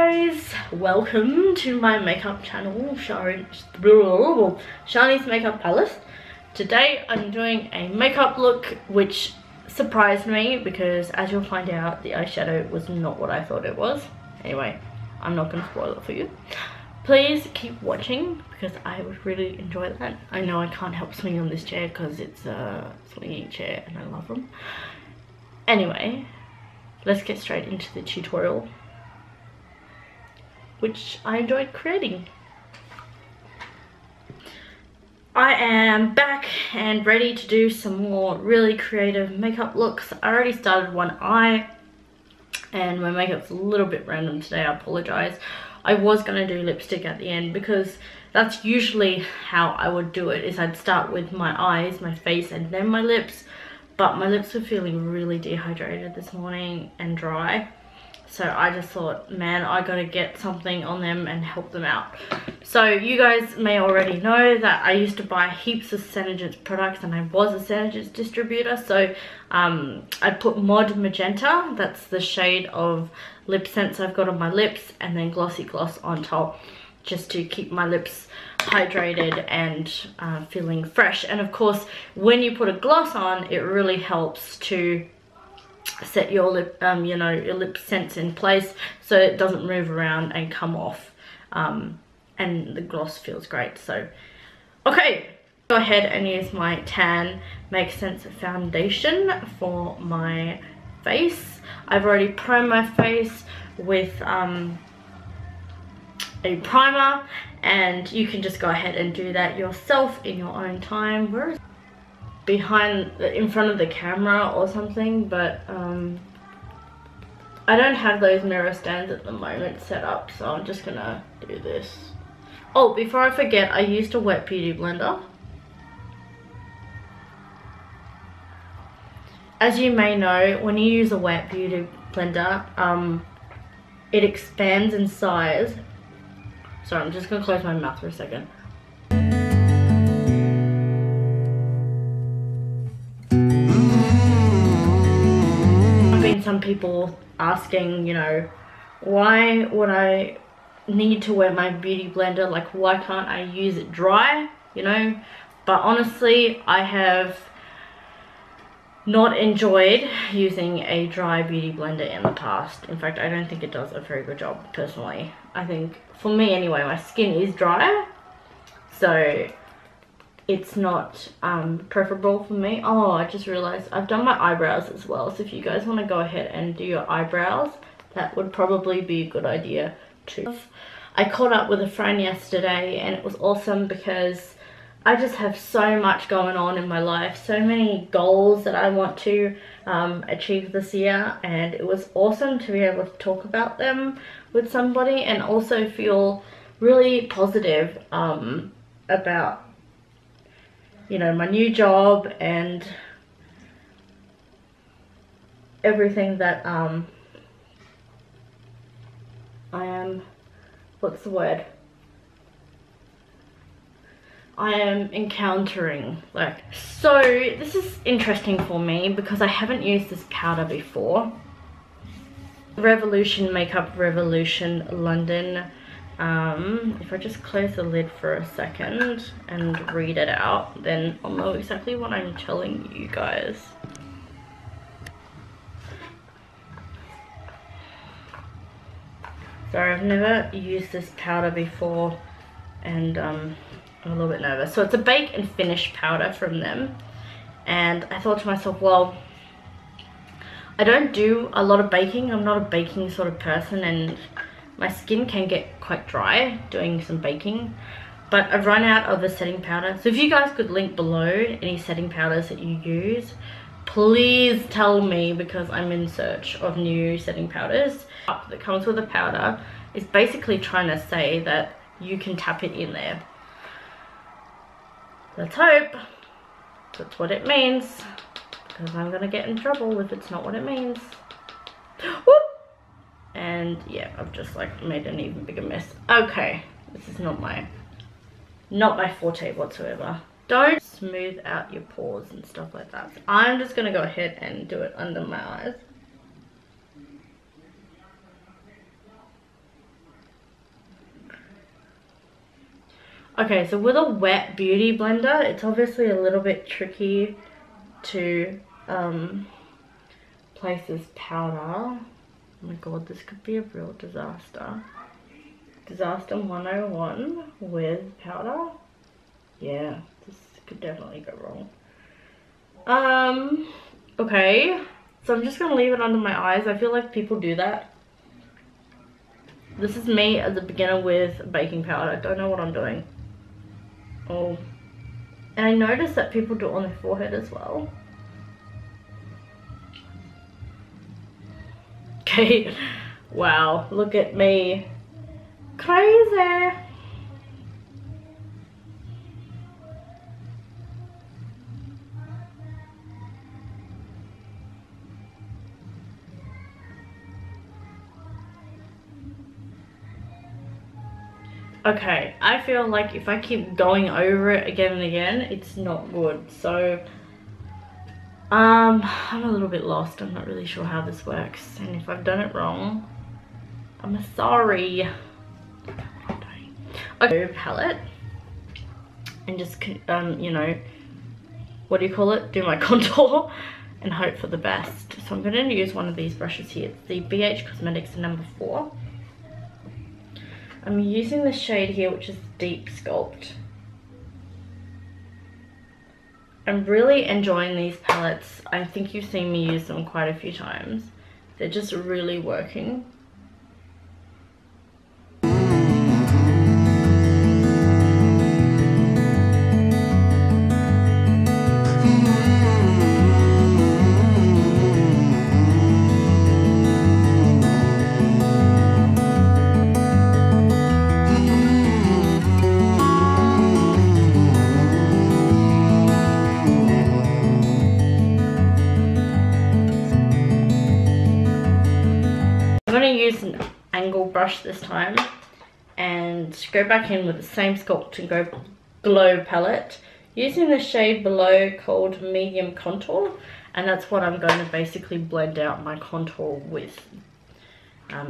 guys, welcome to my makeup channel, Shani's Makeup Palace. Today I'm doing a makeup look which surprised me because, as you'll find out, the eyeshadow was not what I thought it was. Anyway, I'm not going to spoil it for you. Please keep watching because I would really enjoy that. I know I can't help swing on this chair because it's a swinging chair and I love them. Anyway, let's get straight into the tutorial, which I enjoyed creating. I am back and ready to do some more really creative makeup looks. I already started one eye and my makeup's a little bit random today, I apologize. I was going to do lipstick at the end because that's usually how I would do it, is I'd start with my eyes, my face, and then my lips. But my lips were feeling really dehydrated this morning and dry. So I just thought, man, I gotta get something on them and help them out. So you guys may already know that I used to buy heaps of Senegence products and I was a Senegence distributor. So I put Mod Magenta, that's the shade of Lipsense I've got on my lips, and then Glossy Gloss on top, just to keep my lips hydrated and feeling fresh. And of course, when you put a gloss on, it really helps to set your lip, your lip scents in place so it doesn't move around and come off, and the gloss feels great. So okay, go ahead and use my tan Make Sense foundation for my face. I've already primed my face with a primer, and you can just go ahead and do that yourself in your own time. Where is in front of the camera or something, but I don't have those mirror stands at the moment set up, so I'm just gonna do this. Oh, before I forget, I used a wet beauty blender. As you may know, when you use a wet beauty blender, it expands in size. Sorry, I'm just gonna close my mouth for a second. Some people asking, why would I need to wear my beauty blender? Like, why can't I use it dry? But honestly, I have not enjoyed using a dry beauty blender in the past. In fact, I don't think it does a very good job personally. I think, for me anyway, my skin is dry, so it's not preferable for me. Oh, I just realized I've done my eyebrows as well, so if you guys want to go ahead and do your eyebrows, that would probably be a good idea too. I caught up with a friend yesterday and it was awesome because I just have so much going on in my life, so many goals that I want to achieve this year, and it was awesome to be able to talk about them with somebody and also feel really positive about my new job and everything that I am, I am encountering. So this is interesting for me because I haven't used this powder before. Revolution Makeup Revolution London. If I just close the lid for a second and read it out, then I'll know exactly what I'm telling you guys. Sorry, I've never used this powder before and I'm a little bit nervous. So it's a bake and finish powder from them, and I thought to myself, well, I don't do a lot of baking. I'm not a baking sort of person, and my skin can get quite dry doing some baking, but I've run out of the setting powder. So if you guys could link below any setting powders that you use, please tell me, because I'm in search of new setting powders. That comes with the powder is basically trying to say that you can tap it in there. Let's hope that's what it means, because I'm gonna get in trouble if it's not what it means. Whoop! And yeah, I've just made an even bigger mess. Okay, this is not my forte whatsoever. Don't smooth out your pores and stuff like that. So I'm just gonna go ahead and do it under my eyes. Okay, so with a wet beauty blender, it's obviously a little bit tricky to place this powder. Oh my god, this could be a real disaster. Disaster 101 with powder. Yeah, this could definitely go wrong. Okay, so I'm just gonna leave it under my eyes. I feel like people do that. This is me as a beginner with baking powder. I don't know what I'm doing. Oh, and I noticed that people do it on their forehead as well. Okay, wow, look at me. Crazy. Okay, I feel like if I keep going over it again and again, it's not good. So, I'm a little bit lost. I'm not really sure how this works. And if I've done it wrong, I'm sorry. Okay, palette. And just, you know, what do you call it? Do my contour and hope for the best. So I'm going to use one of these brushes here. It's the BH Cosmetics number 4. I'm using the shade here, which is Deep Sculpt. I'm really enjoying these palettes. I think you've seen me use them quite a few times. They're just really working. Use an angle brush this time and go back in with the same Sculpt and Go Glow palette using the shade below called Medium Contour, and that's what I'm going to basically blend out my contour with.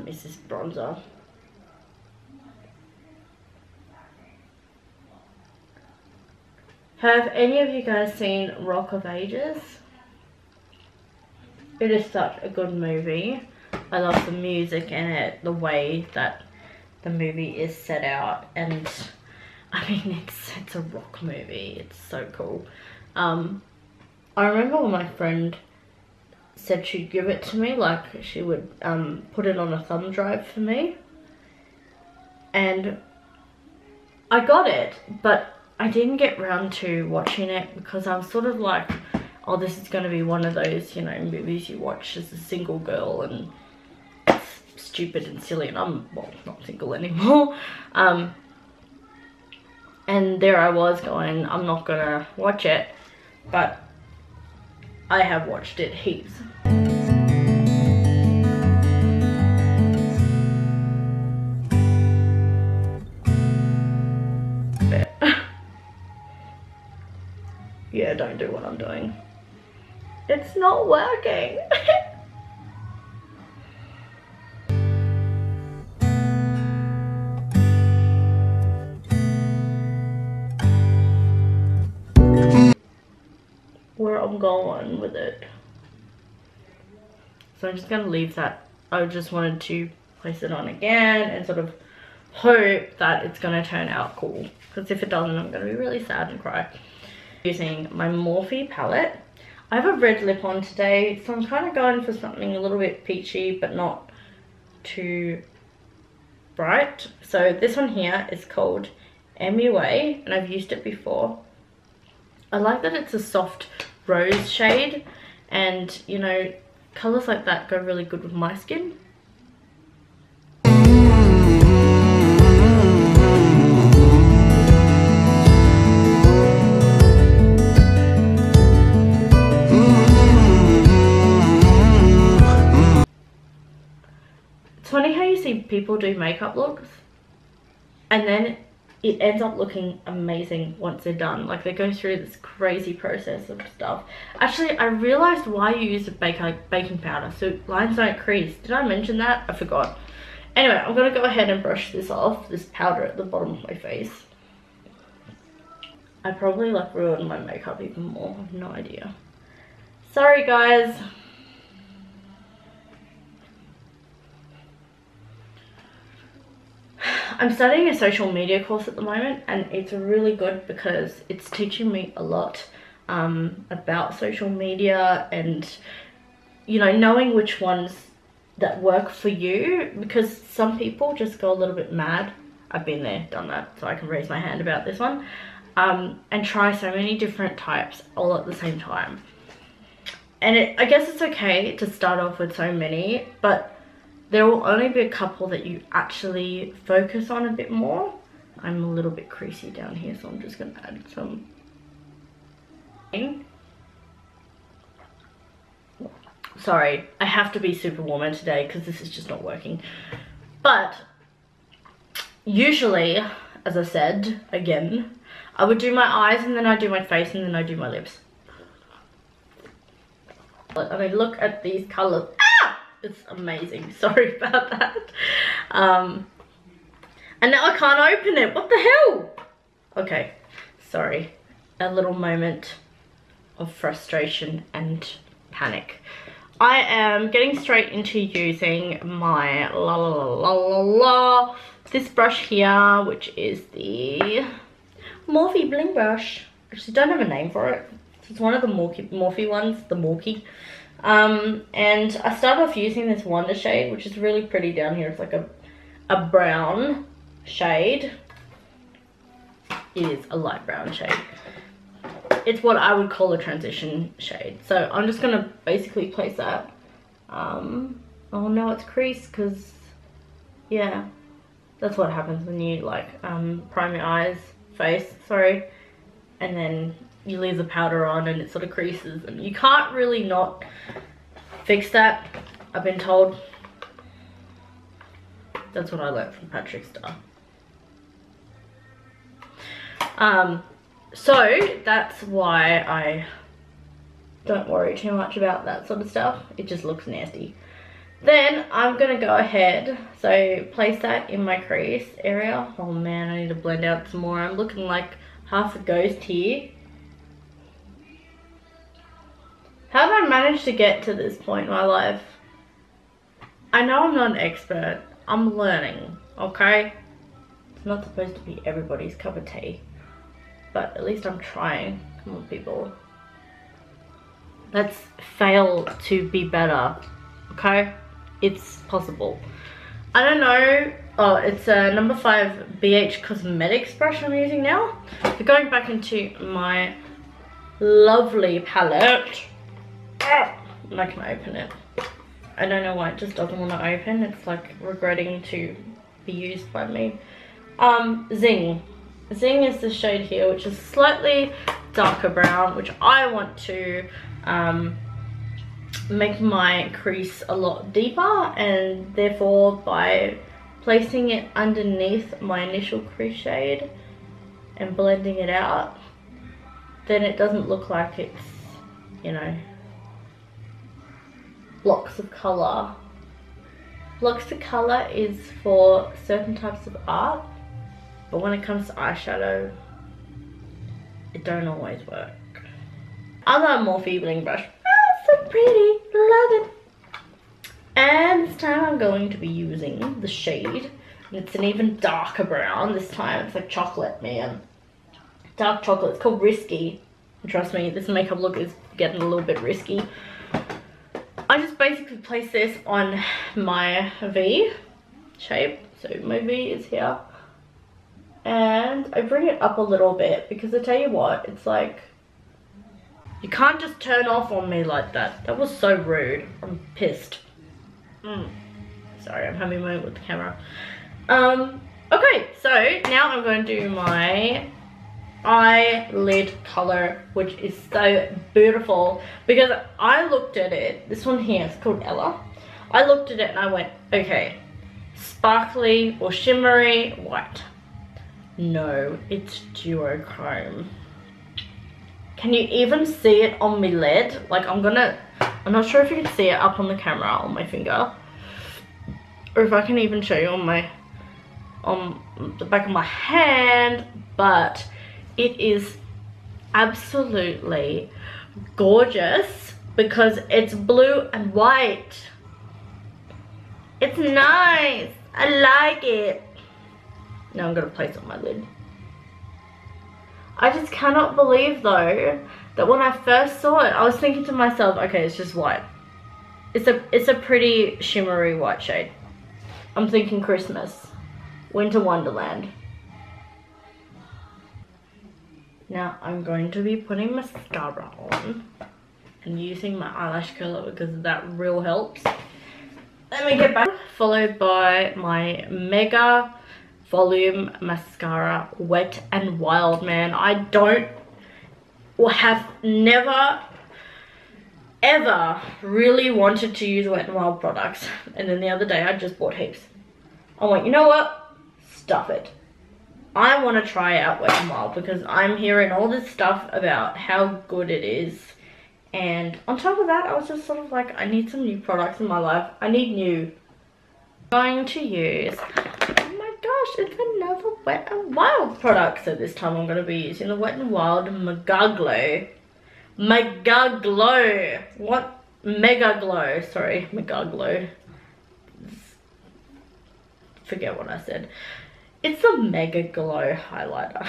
Is this bronzer. Have any of you guys seen Rock of Ages? It is such a good movie. I love the music in it, the way that the movie is set out, and I mean it's a rock movie. It's so cool. I remember when my friend said she'd give it to me, like she would put it on a thumb drive for me, and I got it, but I didn't get round to watching it because I was sort of like, oh, this is going to be one of those, you know, movies you watch as a single girl and stupid and silly, and I'm, well, not single anymore. And there I was going, I'm not gonna watch it, but I have watched it heaps. Yeah, don't do what I'm doing. It's not working. Where I'm going with it. So I'm just going to leave that. I just wanted to place it on again and sort of hope that it's going to turn out cool. Because if it doesn't, I'm going to be really sad and cry. Using my Morphe palette. I have a red lip on today, so I'm kind of going for something a little bit peachy but not too bright. So this one here is called MUA, and I've used it before. I like that it's a soft rose shade, and you know, colours like that go really good with my skin. It's funny how you see people do makeup looks and then it ends up looking amazing once they're done. Like they go through this crazy process of stuff. Actually, I realized why you use a baking powder, so lines don't crease. Did I mention that? I forgot. Anyway, I'm gonna go ahead and brush this off, this powder at the bottom of my face. I probably like ruined my makeup even more. I have no idea. Sorry guys. I'm studying a social media course at the moment, and it's really good because it's teaching me a lot about social media and, you know, knowing which ones that work for you, because some people just go a little bit mad. I've been there, done that, so I can raise my hand about this one, and try so many different types all at the same time. And I guess it's okay to start off with so many, but there will only be a couple that you actually focus on a bit more. I'm a little bit creasy down here, so I'm just going to add some. Sorry, I have to be Superwoman today because this is just not working. But usually, as I said, again, I would do my eyes and then I do my face and then I do my lips. I mean, look at these colours. It's amazing. Sorry about that. And now I can't open it. What the hell? Okay, sorry. A little moment of frustration and panic. I am getting straight into using my this brush here, which is the Morphe Bling brush. Actually, don't have a name for it. It's one of the Morphe ones, the Morphe. And I started off using this Wonder shade, which is really pretty down here. It's like a brown shade. It is a light brown shade. It's what I would call a transition shade. So I'm just gonna basically place that. Oh no, it's creased because, yeah, that's what happens when you like prime your eyes, face, sorry, and then you leave the powder on and it sort of creases, and you can't really not fix that, I've been told. That's what I learned from Patrick Star. So that's why I don't worry too much about that sort of stuff. It just looks nasty. Then I'm gonna go ahead, so place that in my crease area. Oh man, I need to blend out some more. I'm looking like half a ghost here. How did I manage to get to this point in my life? I know I'm not an expert. I'm learning, okay? It's not supposed to be everybody's cup of tea. But at least I'm trying. Come on, people. Let's fail to be better, okay? It's possible. I don't know. Oh, it's a number 5 BH Cosmetics brush I'm using now. So going back into my lovely palette. And I can open it. I don't know why it just doesn't want to open. It's like regretting to be used by me. Zing. Zing is the shade here, which is slightly darker brown, which I want to make my crease a lot deeper, and therefore by placing it underneath my initial crease shade and blending it out, then it doesn't look like it's, you know, blocks of colour. Blocks of colour is for certain types of art, but when it comes to eyeshadow, it don't always work. Other Morphe Bling brush. Oh, so pretty, love it. And this time I'm going to be using the shade, and it's an even darker brown this time. It's like chocolate, man. Dark chocolate. It's called Risky. And trust me, this makeup look is getting a little bit risky. I just basically place this on my V shape. So my V is here. And I bring it up a little bit because I tell you what, it's like, you can't just turn off on me like that. That was so rude. I'm pissed. Sorry, I'm having a moment with the camera. Okay, so now I'm going to do my eyelid color, which is so beautiful because I looked at it. This one here is called Ella. I looked at it and I went, okay, sparkly or shimmery white. No, it's duochrome. Can you even see it on my lid? Like I'm not sure if you can see it up on the camera on my finger, or if I can even show you on the back of my hand, but it is absolutely gorgeous because it's blue and white. It's nice. I like it. Now I'm gonna place it on my lid. I just cannot believe though that when I first saw it, I was thinking to myself, okay, it's just white. It's a pretty shimmery white shade. I'm thinking Christmas, Winter Wonderland. Now I'm going to be putting mascara on and using my eyelash curler because that real helps. Let me get back. Followed by my Mega Volume Mascara Wet and Wild, man. I don't or have never ever really wanted to use Wet and Wild products, and then the other day I just bought heaps. I went, you know what? Stuff it. I want to try out Wet and Wild because I'm hearing all this stuff about how good it is. And on top of that, I was just sort of like, I need some new products in my life. I need new. I'm going to use, oh my gosh, it's another Wet and Wild product. So this time I'm going to be using the Wet and Wild Mega Glow. Mega Glow. What? Mega Glow. Sorry, Mega Glow. Forget what I said. It's a Mega Glow highlighter.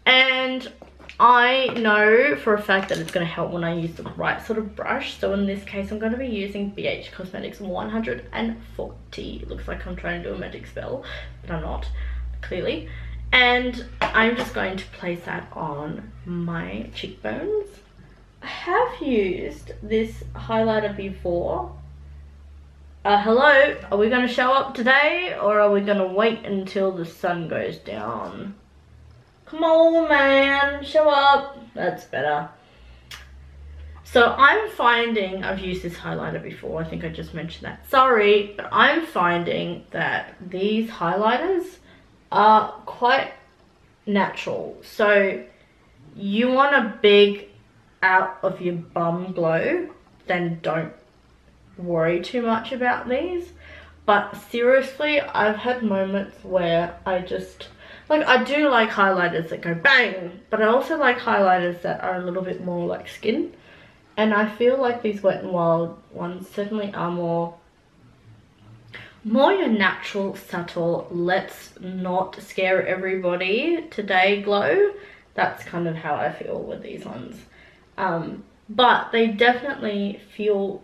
And I know for a fact that it's going to help when I use the right sort of brush. So in this case, I'm going to be using BH Cosmetics 140. It looks like I'm trying to do a magic spell, but I'm not, clearly. And I'm just going to place that on my cheekbones. I have used this highlighter before. Hello, are we going to show up today or are we going to wait until the sun goes down? Come on, man, show up. That's better. So I'm finding, I've used this highlighter before, I think I just mentioned that. Sorry, but I'm finding that these highlighters are quite natural. So you want a big out of your bum glow, then don't worry too much about these. But seriously, I've had moments where I just, like, I do like highlighters that go bang, but I also like highlighters that are a little bit more like skin. And I feel like these Wet n Wild ones certainly are more your natural, subtle, let's not scare everybody today glow. That's kind of how I feel with these ones. But they definitely feel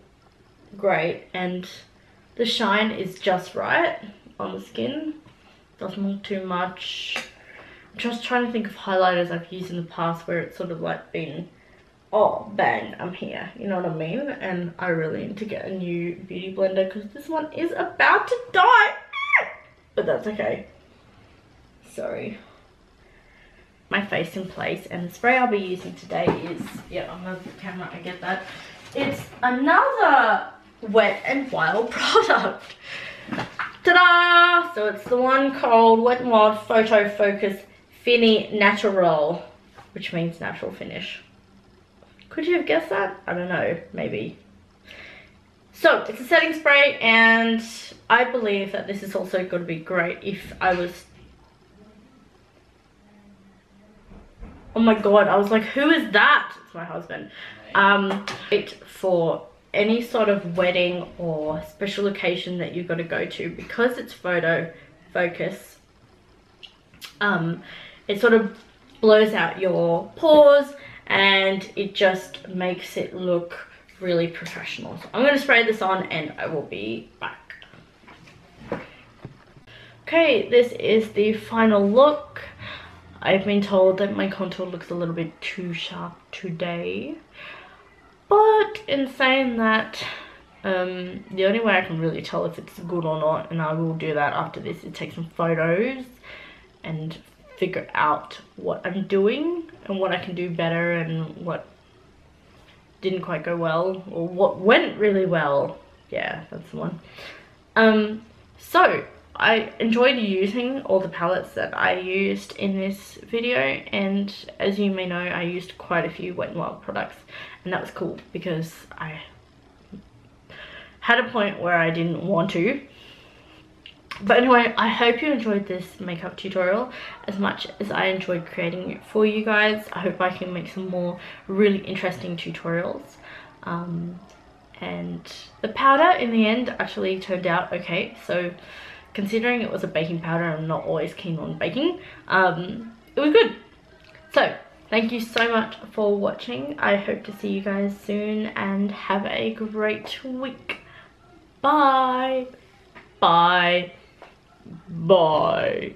great and the shine is just right on the skin. Doesn't look too much. I'm just trying to think of highlighters I've used in the past where it's sort of like been, oh bang, I'm here, you know what I mean? And I really need to get a new beauty blender because this one is about to die. But that's okay. Sorry. My face in place, and the spray I'll be using today is, yeah, I'm on the camera, I get that. It's another Wet n Wild product. Ta-da! So it's the one called Wet n Wild Photo Focus Fini Natural, which means natural finish. Could you have guessed that? I don't know, maybe. So it's a setting spray, and I believe that this is also going to be great if I was, oh my god, I was like, who is that? It's my husband. For any sort of wedding or special occasion that you've got to go to, because it's photo focus, it sort of blows out your pores and it just makes it look really professional. So I'm going to spray this on and I will be back. Okay, this is the final look. I've been told that my contour looks a little bit too sharp today. But in saying that, the only way I can really tell if it's good or not, and I will do that after this, is take some photos and figure out what I'm doing and what I can do better and what didn't quite go well or what went really well. Yeah, that's the one. So I enjoyed using all the palettes that I used in this video, and as you may know, I used quite a few Wet n Wild products, and that was cool because I had a point where I didn't want to, But anyway, I hope you enjoyed this makeup tutorial as much as I enjoyed creating it for you guys. I hope I can make some more really interesting tutorials. And the powder in the end actually turned out okay. So considering it was a baking powder, I'm not always keen on baking. It was good. So thank you so much for watching. I hope to see you guys soon and have a great week. Bye. Bye. Bye.